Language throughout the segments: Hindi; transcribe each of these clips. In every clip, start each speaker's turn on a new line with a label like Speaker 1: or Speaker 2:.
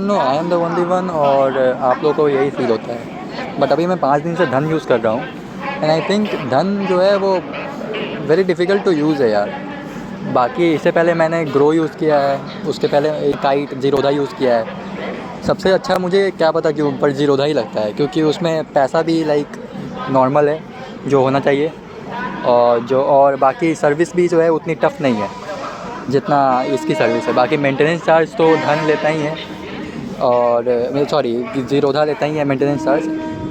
Speaker 1: No I am the only one और आप लोगों को यही फील होता है। बट अभी मैं 5 दिन से धन यूज़ कर रहा हूँ एंड आई थिंक धन जो है वो वेरी डिफ़िकल्ट टू यूज़ है यार। बाकी इससे पहले मैंने ग्रो यूज़ किया है, उसके पहले एक काइट जीरोधा यूज़ किया है। सबसे अच्छा मुझे क्या पता क्यों पर जीरोधा ही लगता है, क्योंकि उसमें पैसा भी लाइक नॉर्मल है जो होना चाहिए, और बाकी सर्विस भी जो है उतनी टफ़ नहीं है जितना इसकी सर्विस है। बाकी मेंटेनेंस चार्ज तो धन लेता ही है, और सॉरी जीरोधा लेता ही है मेंटेनेंस चार्ज,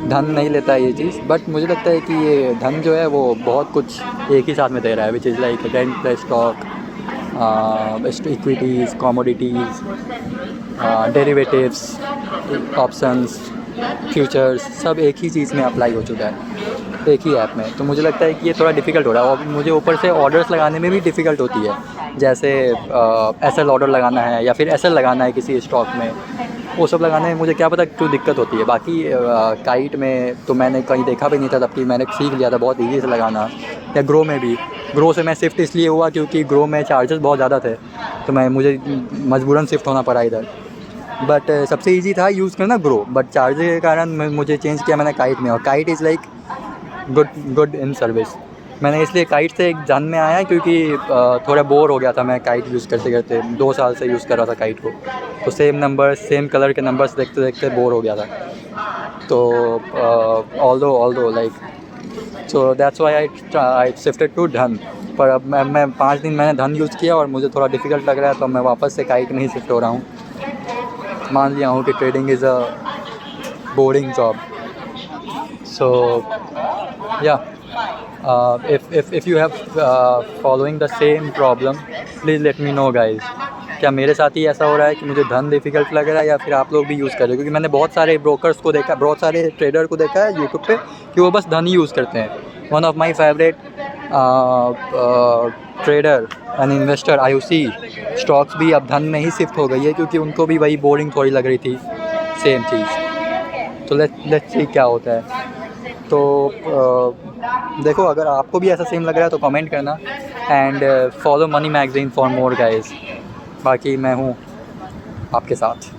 Speaker 1: धन नहीं लेता है ये चीज़। बट मुझे लगता है कि ये धन जो है वो बहुत कुछ एक ही साथ में दे रहा है, which is like rent plus stock, equities, commodities, derivatives, options, futures, सब एक ही चीज़ में अप्लाई हो चुका है एक ही ऐप में। तो मुझे लगता है कि ये थोड़ा डिफ़िकल्ट हो रहा है, और मुझे ऊपर से ऑर्डर्स लगाने में भी डिफ़िकल्ट होती है। जैसे एसएल ऑर्डर लगाना है या फिर एसएल लगाना है किसी स्टॉक में, वो सब लगाने में मुझे क्या पता क्यों दिक्कत होती है। बाकी काइट में तो मैंने कहीं देखा भी नहीं था, तब कि मैंने सीख लिया था बहुत ईज़ी से लगाना। या ग्रो में भी, ग्रो से मैं शिफ्ट इसलिए हुआ क्योंकि ग्रो में चार्जेस बहुत ज़्यादा थे, तो मुझे मजबूरन शिफ्ट होना पड़ा इधर। बट सबसे ईज़ी था यूज़ करना ग्रो, बट चार्जेस के कारण मुझे चेंज किया मैंने काइट में, और kite is like good good in service. मैंने इसलिए काइट से एक धन में आया क्योंकि थोड़ा बोर हो गया था मैं काइट यूज़ करते करते, 2 साल से यूज़ कर रहा था काइट को, तो सेम नंबर सेम कलर के नंबर्स देखते देखते बोर हो गया था। तो although like, so that's why I shifted to धन। पर अब मैं 5 दिन मैंने धन यूज़ किया और मुझे थोड़ा डिफ़िकल्ट लग रहा है, तो मैं वापस से काइट में ही शिफ्ट हो रहा हूँ। मान लिया हूँ कि trading is a boring job. So yeah, if you have following the same problem, please let me know guys। क्या मेरे साथ ही ऐसा हो रहा है कि मुझे धन डिफ़िकल्ट लग रहा है, या फिर आप लोग भी यूज़ कर रहे हो? क्योंकि मैंने बहुत सारे ब्रोकर्स को देखा, बहुत सारे ट्रेडर को देखा है यूट्यूब पे कि वो बस धन ही यूज़ करते हैं। One of my favourite trader and investor Ayushi stocks भी अब धन में ही शिफ्ट हो गई है, क्योंकि उनको भी वही बोरिंग थोड़ी लग रही थी, सेम चीज़। तो लेट्स सी क्या होता है। तो देखो, अगर आपको भी ऐसा सेम लग रहा है तो कमेंट करना, and follow money magazine for more guys. बाकी मैं हूँ आपके साथ।